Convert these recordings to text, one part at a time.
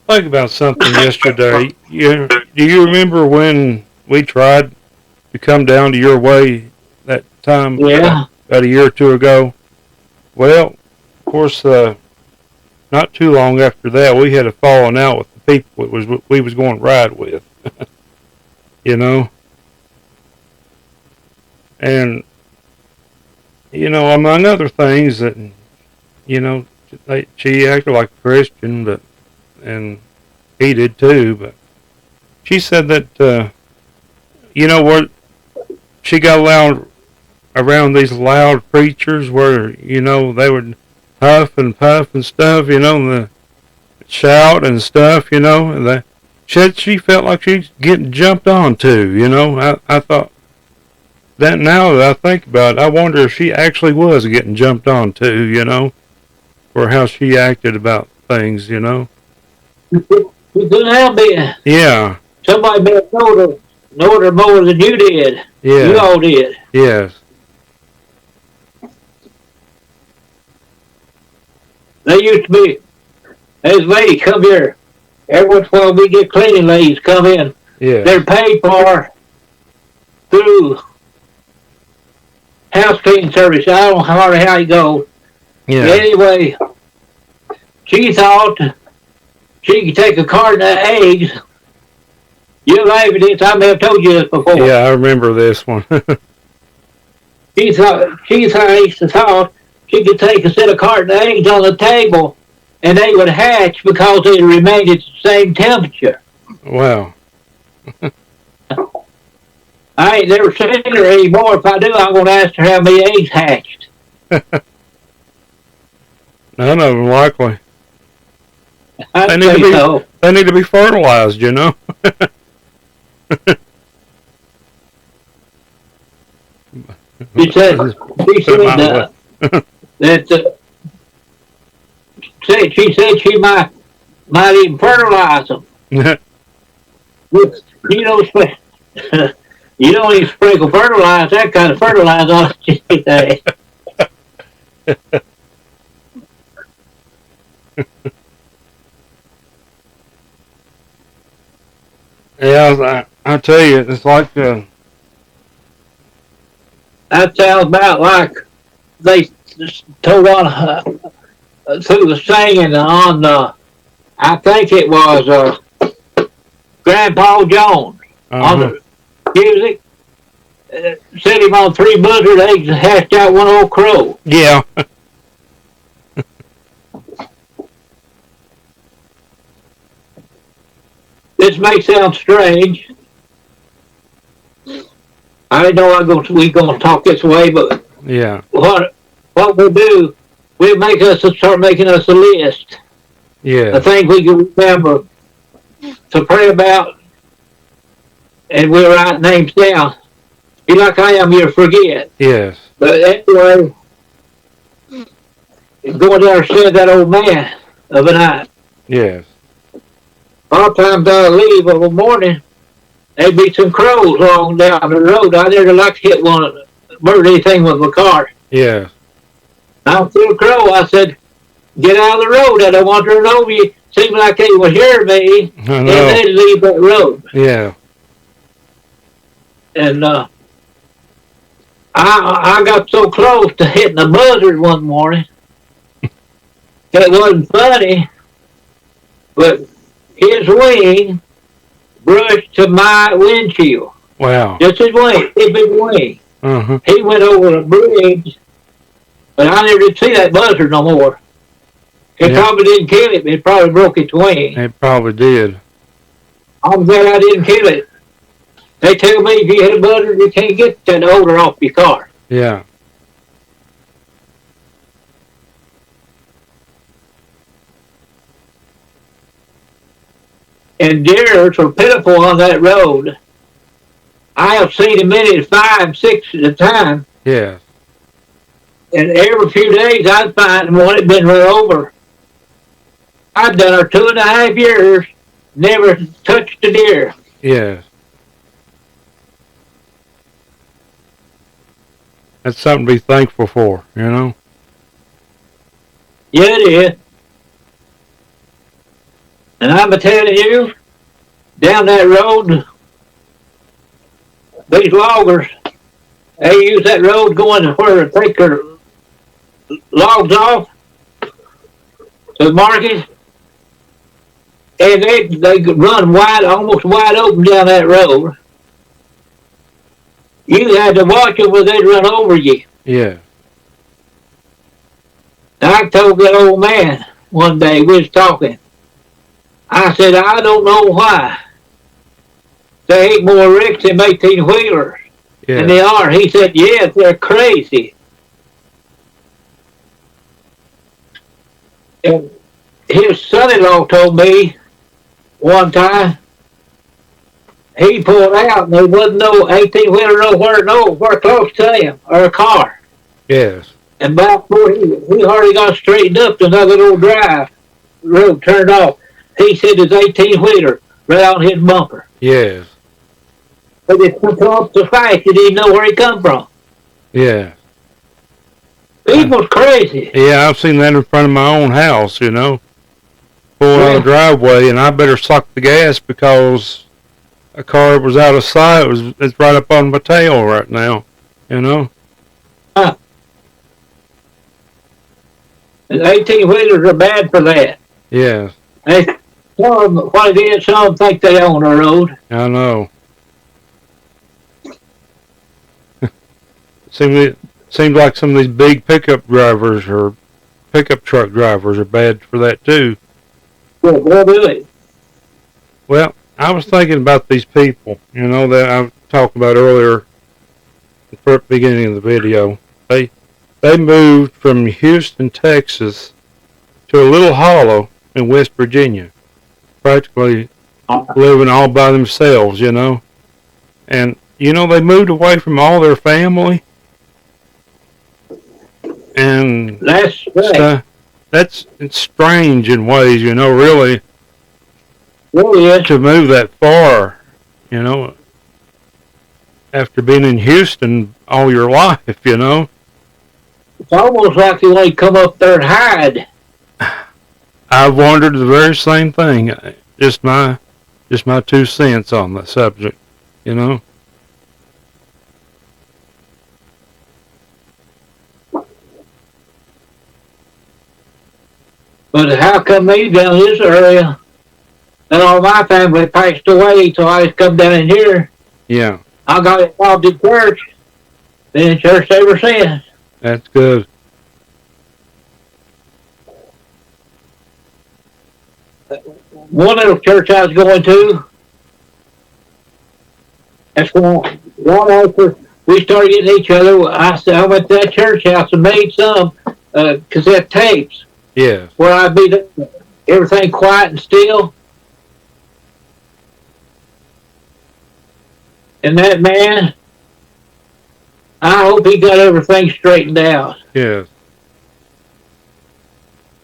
thinking about something yesterday. Do you remember when we tried to come down to your way that time Yeah. about a year or two ago? Well, of course, not too long after that, we had a falling out with the people we was going to ride with. You know, and among other things that you know, she acted like a Christian, but and he did too. But she said that what she got loud around these loud preachers where they would huff and puff and stuff, and the shout and stuff, and she felt like she's getting jumped on too. I thought that now that I think about it, I wonder if she actually was getting jumped on too, for how she acted about things. You couldn't have been. Yeah. Somebody may have knowed her more than you did. Yeah. You all did. Yes. They used to be, there's ladies come here. Every once in a while we get cleaning ladies come in. Yeah. They're paid for through house cleaning service. I don't know hardly how you go. Yeah. But anyway, she thought she could take a carton of eggs. You're laughing at this. I may have told you this before. Yeah, I remember this one. she thought she could take a set of carton of eggs on the table and they would hatch because they remained at the same temperature. Wow. I ain't never seen her anymore. If I do, I'm going to ask her how many eggs hatched. None of them likely. They need to be fertilized, She said she said she might even fertilize them. You don't even sprinkle fertilizer, that kind of fertilizer on anything. Yeah, I tell you, it's like that sounds about like they told on through the singing on I think it was Grandpa Jones on the music. Set him on 3 buzzard eggs and hatched out 1 old crow. Yeah. This may sound strange. I didn't know we going to talk this way, but yeah. What we'll do, start making us a list. Yeah. The things we can remember to pray about, and we'll write names down. Be like I am, you'll forget. Yes. But anyway, going there said that old man of a night. Yes. A lot of times I leave of a morning, there'd be some crows along down the road. I never like to hit one bird or anything with my car. Yes. I threw a crow. I said, get out of the road. I don't want to run over you. Seemed like they would hear me, and they'd leave that road. Yeah. And I got so close to hitting a buzzard one morning. It wasn't funny, but his wing brushed to my windshield. Wow. Just his wing, his big wing. Uh-huh. He went over the bridge, but I never did see that buzzard no more. It probably didn't kill it, but it probably broke its wing. It probably did. I'm glad I didn't kill it. They tell me if you hit a buzzard, you can't get that odor off your car. Yeah. And deer are pitiful on that road. I have seen them many 5, 6 at a time. Yes. And every few days I'd find one had been run over. I'd done her 2.5 years, never touched a deer. Yes. That's something to be thankful for, Yeah, it is. And I'm telling you, down that road, these loggers, they use that road going to where they take their logs off to the market, and they run wide, almost wide open down that road. You had to watch them where they'd run over you. Yeah. And I told that old man one day, we was talking. I said, I don't know why they ain't more wrecks than 18-wheelers. Yeah. And they are. He said, yes, they're crazy. And his son-in-law told me one time, he pulled out and there wasn't no 18-wheeler nowhere close to him, or a car. Yes. And back before he hardly got straightened up to another little drive, road turned off. He said his 18-wheeler right on his bumper. Yes. But it took off so fast you didn't know where he come from. Yeah. People's crazy. Yeah, I've seen that in front of my own house, you know. Pulling out a driveway, and I better suck the gas because a car was out of sight. It's right up on my tail right now, you know. And 18-wheelers are bad for that. Yes. They tell them what it is. Some think they own the road. I know. Seems like some of these big pickup drivers or pickup truck drivers are bad for that too. Well, they'll do it. Well, I was thinking about these people, you know, that I talked about earlier at the beginning of the video. They moved from Houston, Texas to a little hollow in West Virginia, practically living all by themselves, you know. And, you know, they moved away from all their family. And That's right. It's strange in ways, you know, really, Yes. to move that far, you know, after being in Houston all your life, you know. It's almost like you want to come up there and hide. I've wondered the very same thing. Just my 2 cents on the subject, you know. But how come me down this area and all my family passed away, so I just come down in here. Yeah. I got involved in church. Been in church ever since. That's good. One little church I was going to, that's one after we started getting each other. I went to that church house and made some cassette tapes. Yes. Where I'd be everything quiet and still. And that man, I hope he got everything straightened out. Yes.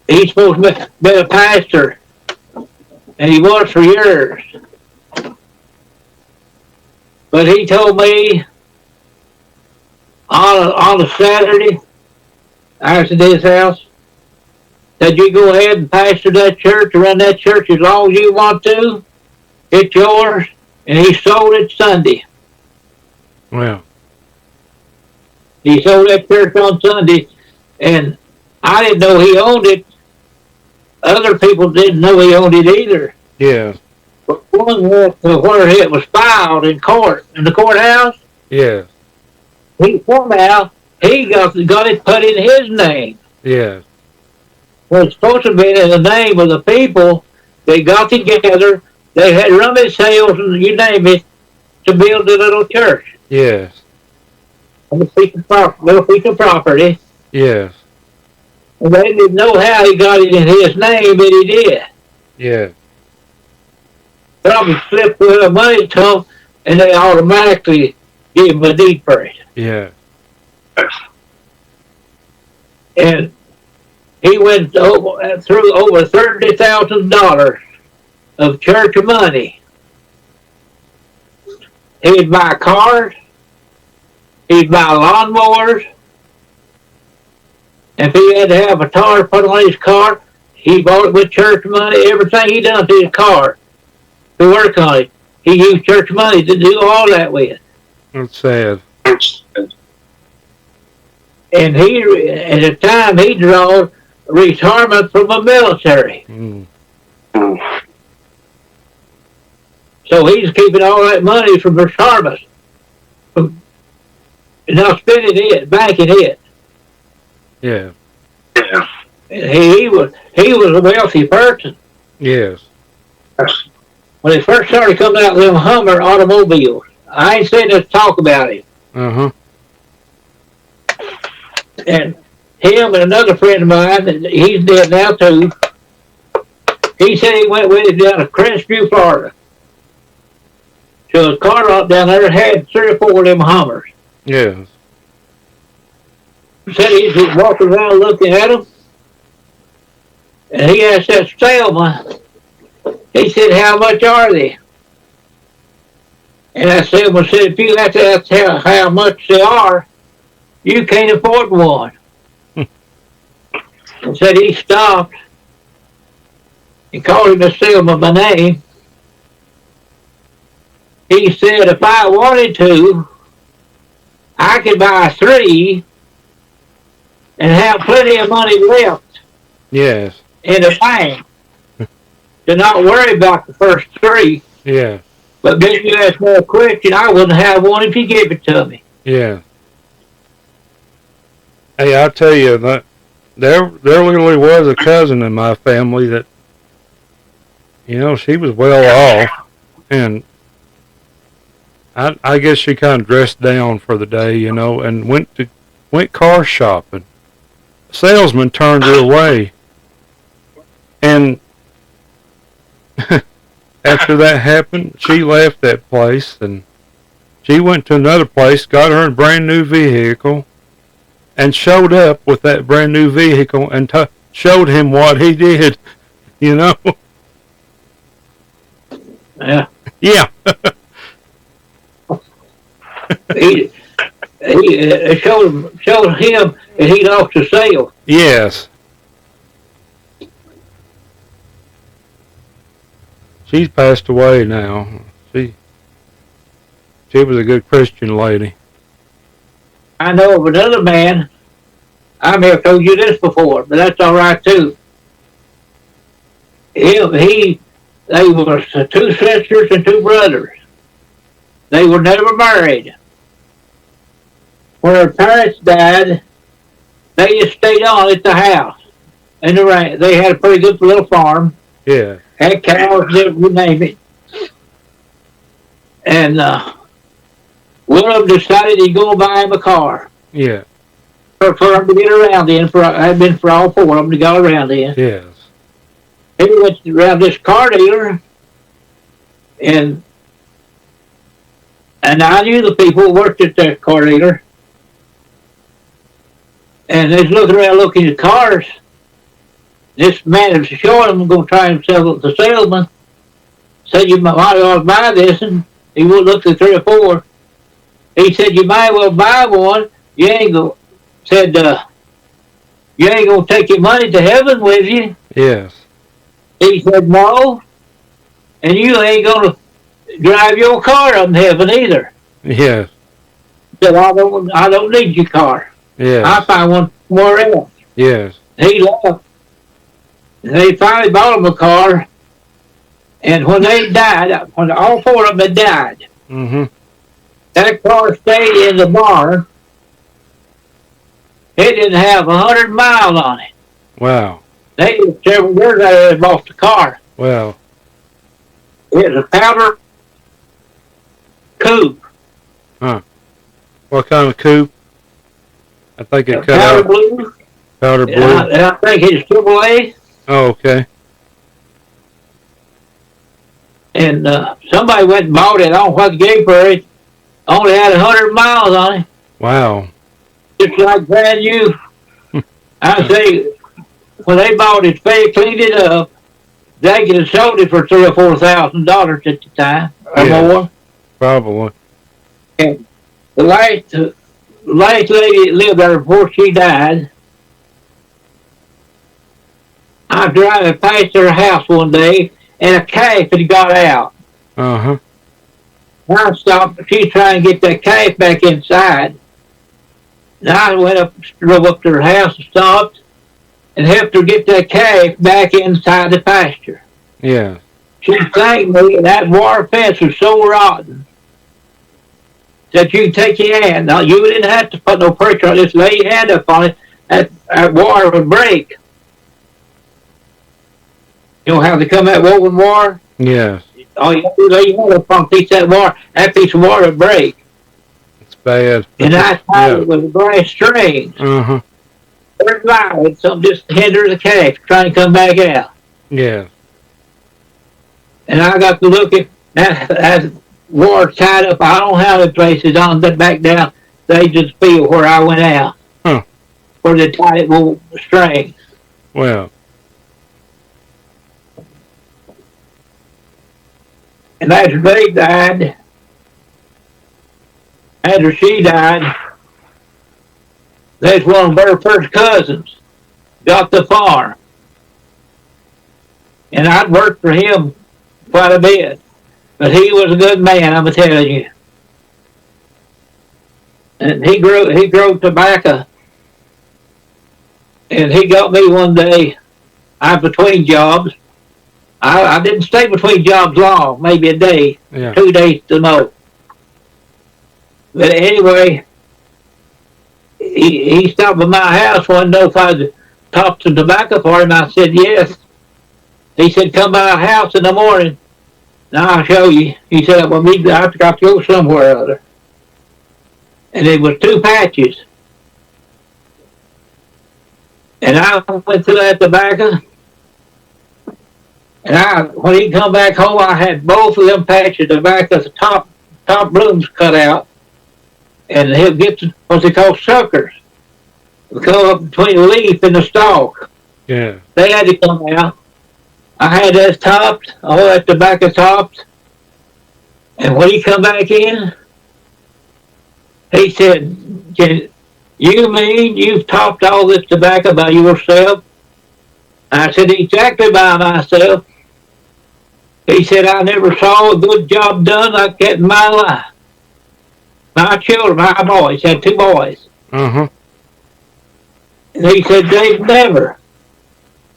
He's supposed to be a pastor, and he was for years. But he told me on a Saturday, I was at his house, that you go ahead and pastor that church, run that church as long as you want to. It's yours. And he sold it Sunday. Well. He sold that church on Sunday, and I didn't know he owned it. Other people didn't know he owned it either. Yeah. But one went to where it was filed in court, in the courthouse. Yeah. He somehow he got it put in his name. Yeah. Well, it's supposed to be in the name of the people. They got together. They had rummage sales and you name it to build a little church. Yes. On a little piece of property. Yes. And they didn't know how he got it in his name, but he did. Yeah. Probably slipped the money to them, and they automatically gave him a deed for it. Yeah. And he went through over $30,000 of church money. He'd buy cars, he'd buy lawnmowers. If he had to have a tar put on his car, He bought it with church money. Everything he done to his car to work on it, he used church money to do all that with. That's sad. And he, at the time, he drawed retirement from the military. Mm. So he's keeping all that money from retirement. Now spending it, banking it. Yeah. He was a wealthy person. Yes. When he first started coming out with them Hummer automobiles, I ain't saying to talk about him. Uh-huh. And him and another friend of mine, he's dead now too. He said he went with him down to Crestview, Florida. So his car lot down there had 3 or 4 of them Hummers. Yes. Said he was walking around looking at them. And he asked that salesman, he said, how much are they? And that salesman said, if you have to ask how much they are, you can't afford one. And said he stopped and called him the salesman by name. He said, if I wanted to, I could buy 3 and have plenty of money left Yes. in the bank to not worry about the first 3. Yeah. But then you ask me a question, I wouldn't have one if you gave it to me. Yeah. Hey, I tell you that there literally was a cousin in my family that, you know, she was well off, and I guess she kind of dressed down for the day, you know, and went car shopping. Salesman turned her away, and after that happened, she left that place and she went to another place, got her a brand new vehicle, and showed up with that brand new vehicle and showed him what he did, you know. Yeah. Yeah. he showed him that he lost the sale. Yes. She's passed away now. She was a good Christian lady. I know of another man, I may have told you this before, but that's all right too. They were 2 sisters and 2 brothers. They were never married. When their parents died, they just stayed on at the house. And they had a pretty good little farm. Yeah. Had cows, you name it. And one of them decided he'd go buy him a car. Yeah. For him to get around in. I've been for all 4 of them to go around in. Yes. He went around this car dealer, and I knew the people who worked at that car dealer. And they was looking around looking at cars. This man was showing them, going to try and sell it to the salesman. Said, you might ought to buy this, and he would look at 3 or 4. He said, you might well buy one. You ain't going to take your money to heaven with you. Yes. He said, no. And you ain't going to drive your car up in heaven either. Yes. He said, I don't need your car. Yes. I'll find one somewhere else. Yes. He left. And they finally bought him a car. And when they died, when all 4 of them had died, Mm-hmm. that car stayed in the barn. It didn't have 100 miles on it. Wow. They several years after they lost the car. Wow. It was a powder coupe. Huh. What kind of coupe? I think it cut Powder out. blue. Powder blue. And I think it's AAA. Oh, okay. And somebody went and bought it. I don't know what they gave for it. Only had 100 miles on it. Wow. Just like brand new. I say, when they bought it, they cleaned it up. They could have sold it for $3,000 or $4,000 at the time, or Yeah. more. Probably. And the last lady that lived there before she died, I was driving past their house one day, and a calf had got out. Uh-huh. I stopped. She's trying to get that calf back inside. And I went up, drove up to her house and stopped and helped her get that calf back inside the pasture. Yeah. She thanked me, and that wire fence was so rotten that you can take your hand. Now, you didn't have to put no pressure on it. Just lay your hand up on it. That wire would break. You know how they come that woven wire? Yes. Oh, you have to lay your hand up on a piece of that wire. That piece of wire would break. It's bad. And I tied it with a brass string. Uh-huh. Very loud. Something just hindered the calf trying to come back out. Yeah. And I got to look at that wire tied up. I don't have the places on that back down. They just feel where I went out. Huh. Where they tied it with a string. Well. And after they died, after she died, there's one of her first cousins got the farm. And I'd worked for him quite a bit. But he was a good man, I'm telling you. And he grew tobacco. And he got me one day. I'm between jobs. I didn't stay between jobs long, maybe a day, Yeah. 2 days to most. But anyway, he stopped by my house, wanted to know if I'd top some tobacco for him. I said yes. He said, come by our house in the morning. Now I'll show you. He said, well, I've got to go somewhere or other. And it was 2 patches. And I went to that tobacco. And when he come back home, I had both of them patches of tobacco, the top blooms cut out. And he'll get what they call suckers. They come up between the leaf and the stalk. Yeah. They had to come out. I had that topped, all that tobacco topped. And when he come back in, he said, you mean you've topped all this tobacco by yourself? I said, exactly by myself. He said, I never saw a good job done like that in my life. My children, my boys, had 2 boys. Uh-huh. And he said, they've never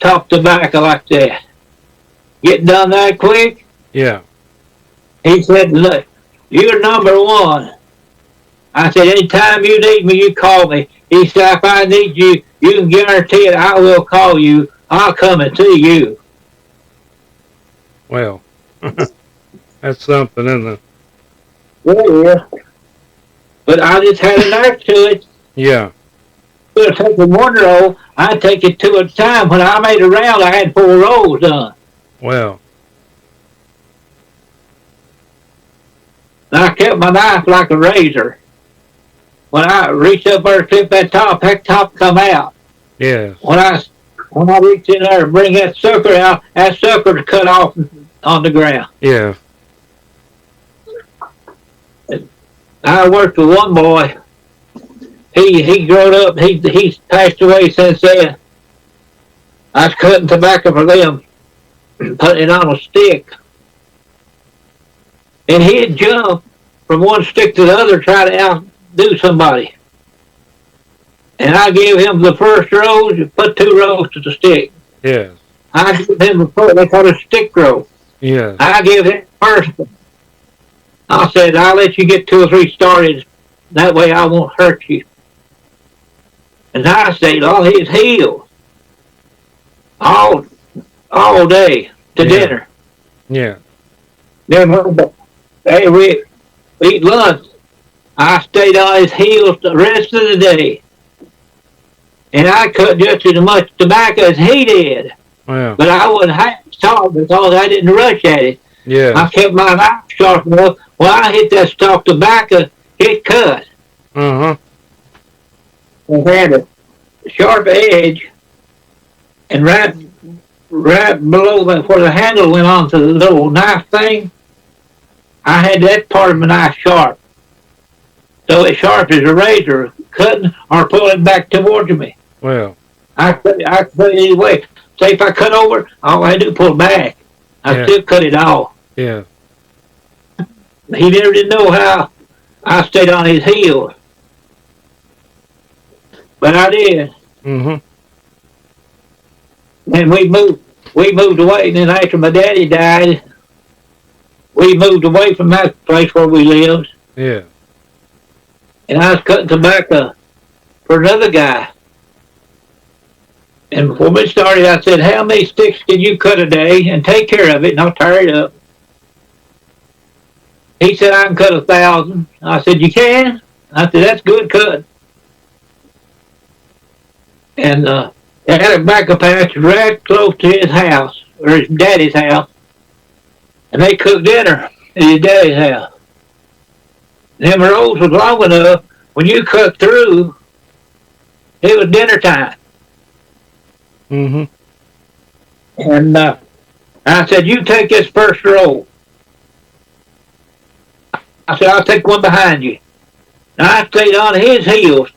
topped tobacco like that. Get done that quick? Yeah. He said, look, you're number 1. I said, anytime you need me, you call me. He said, if I need you, you can guarantee it, I will call you. I'll come and see you. Well. That's something, isn't it? Yeah. But I just had a nerve to it. Yeah. Instead of taking 1 roll, I'd take it 2 at a time. When I made a round, I had 4 rolls done. Well. And I kept my knife like a razor. When I reached up there to clip that top come out. Yes. When I reached in there and bring that sucker out, that sucker's cut off on the ground. Yeah. I worked with one boy. He grew up. He's passed away since then. I was cutting tobacco for them, putting it on a stick, and he'd jump from one stick to the other, try to outdo somebody. And I gave him the first rose, put 2 rows to the stick. Yes. I give him the first, they call it a stick row. Yes. I give him first one. I said, I'll let you get 2 or 3 started. That way I won't hurt you. And I stayed on his heels all day to dinner. Yeah. Then hey, we eat lunch. I stayed on his heels the rest of the day. And I cut just as much tobacco as he did. Well. But I wouldn't have to talk because I didn't rush at it. Yeah. I kept my knife sharp enough. When I hit that stalk tobacco, it cut. Uh-huh. It had a sharp edge, and right below that, where the handle went on to the little knife thing, I had that part of my knife sharp. So it's sharp as a razor, cutting or pulling back towards me. Well. I could put it either way. say if I cut over, all I do is pull back. I Yeah. still cut it off. Yeah. He never did know how I stayed on his heels, but I did. Mm-hmm. And we moved away. And then after my daddy died, we moved away from that place where we lived. Yeah. And I was cutting tobacco for another guy. And before we started, I said, how many sticks can you cut a day and take care of it and I'll tear it up? He said, I can cut 1,000. I said, you can? I said, that's good cut. And they had a tobacco patch right close to his house, or his daddy's house. And they cooked dinner at his daddy's house. Them roads was long enough, when you cut through, it was dinner time. Mm-hmm. And I said, you take this first roll. I said, I'll take one behind you. Now I stayed on his heels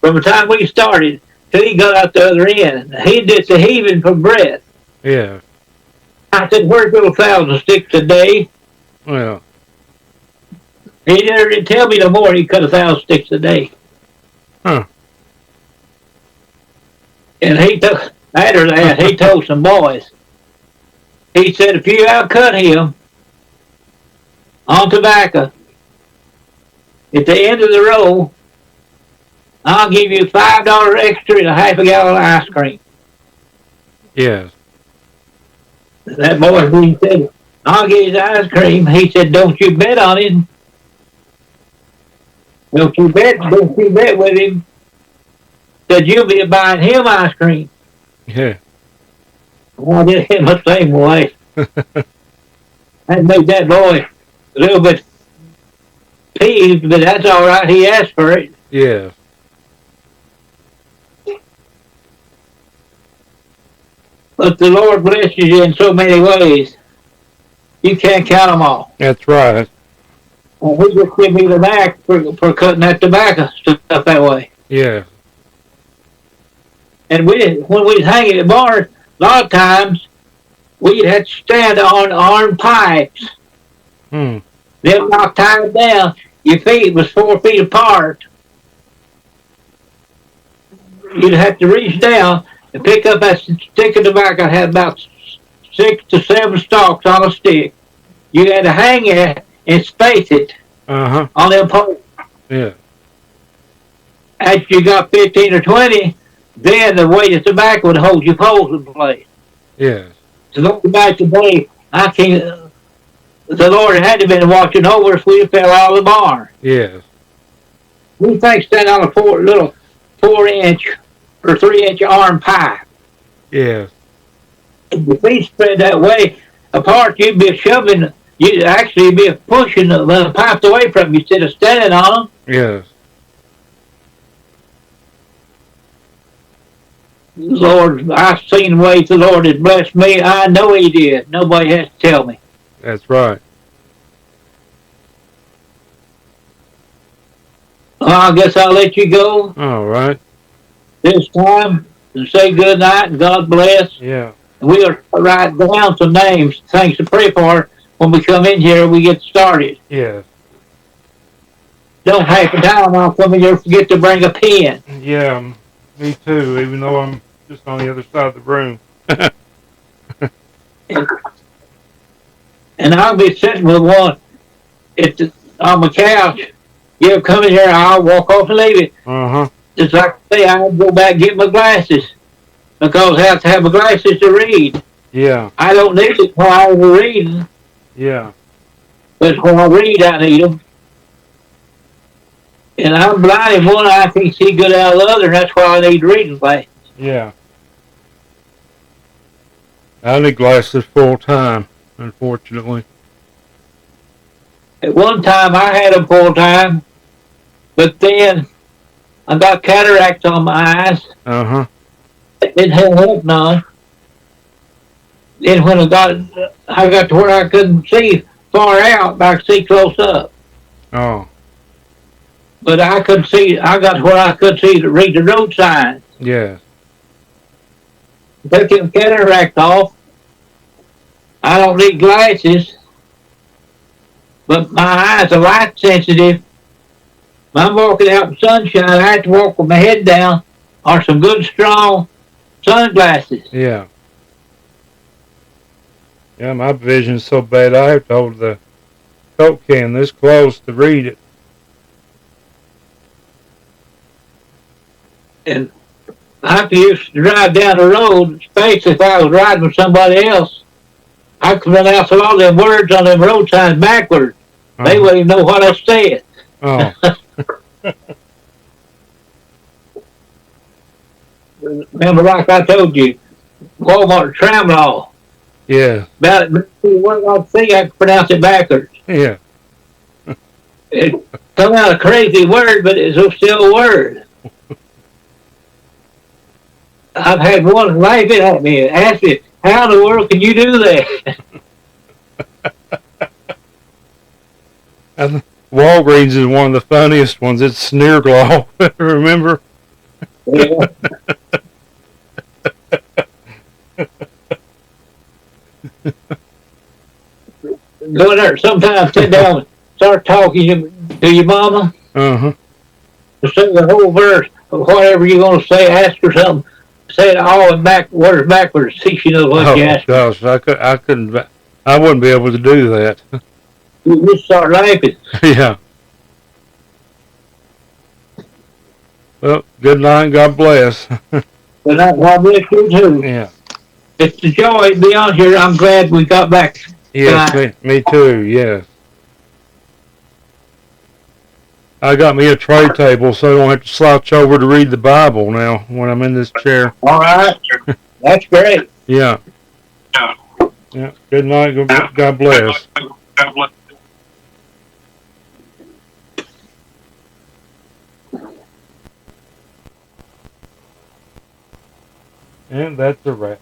from the time we started till he got out the other end. He did the heaving for breath. Yeah. I said, where's your 1,000 sticks a day? Well. He never did tell me no more he cut 1,000 sticks a day. Huh. And he took, after that, he told some boys. He said, if you outcut him on tobacco, at the end of the roll, I'll give you $5 extra and a half a gallon of ice cream. Yes. That boy, he said, I'll get his ice cream. He said, don't you bet on him. Don't you bet with him. Said, you'll be buying him ice cream. Yeah. Well, I did him the same way. That made that boy a little bit peeved, but that's all right. He asked for it. Yeah. But the Lord blesses you in so many ways. You can't count them all. That's right. And he just give me the knack for cutting that tobacco stuff that way. Yeah. And when we was hanging at bars, a lot of times we'd have to stand on armed pipes. Hmm. Them not tied down. Your feet was 4 feet apart. You'd have to reach down and pick up that stick of tobacco. Had about 6 to 7 stalks on a stick. You had to hang it and space it Uh-huh. on them poles. Yeah. After you got 15 or 20, then the weight of tobacco would hold your poles in place. Yes. So going back today, I can't. The Lord had to been watching over us. We fell out of the barn. Yes. We think stand on a little 4-inch or 3-inch arm pipe. Yes. If your feet spread that way apart, you'd be shoving. You'd actually be pushing the pipes away from you instead of standing on them. Yes. Lord, I've seen ways the Lord has blessed me. I know He did. Nobody has to tell me. That's right. I guess I'll let you go All right. this time and say good night and God bless. Yeah. And we'll write down some names, things to pray for when we come in here and we get started. Yes. Don't half the time I'll come in here and forget to bring a pen. Yeah. Me too, even though I'm just on the other side of the room. And I'll be sitting with one on my couch. You come in here, I'll walk off and leave it. Uh-huh. Just like I say, I'll go back and get my glasses because I have to have my glasses to read. Yeah. I don't need it while I was reading, Yeah. but when I read, I need them. And I'm blind in one eye, I can't see good out of the other, and that's why I need reading glasses. Yeah. I need glasses full time, unfortunately. At one time, I had them full time, but then I got cataracts on my eyes. Uh-huh. It didn't help none. Then when I got to where I couldn't see far out, but I could see close up. Oh. But I couldn't see. I got to where I could see to read the road signs. Yes. took them cataract off. I don't need glasses, but my eyes are light sensitive. When I'm walking out in sunshine, I have to walk with my head down or some good strong sunglasses. Yeah. Yeah, my vision's so bad I have to hold the Coke can this close to read it. And I used to drive down the road, especially if I was riding with somebody else. I could pronounce a lot of them words on them road signs backwards. They Uh-huh. wouldn't even know what I said. Oh, Remember, like I told you, Walmart Tramlaw. yeah, About one thing I could pronounce it backwards. yeah. It come out a crazy word, but it's still a word. I've had one laughing at me and ask me, how in the world can you do that? I Walgreens is one of the funniest ones. It's Sneerglaw. Remember? Yeah. Go in there sometimes, sit down and start talking to your mama. Uh-huh. Say the whole verse of whatever you're going to say, ask her something. Say it all in words backwards. See if she knows what you Oh ask her. gosh, I couldn't. I wouldn't be able to do that. You just start laughing. Yeah. Well, good night. God bless. But God bless you too. Yeah. It's a joy to be on here. I'm glad we got back. Yes, me too. Yes. I got me a tray table so I don't have to slouch over to read the Bible now when I'm in this chair. All right. That's great. Yeah. Yeah. Good night. God bless. And that's a wrap.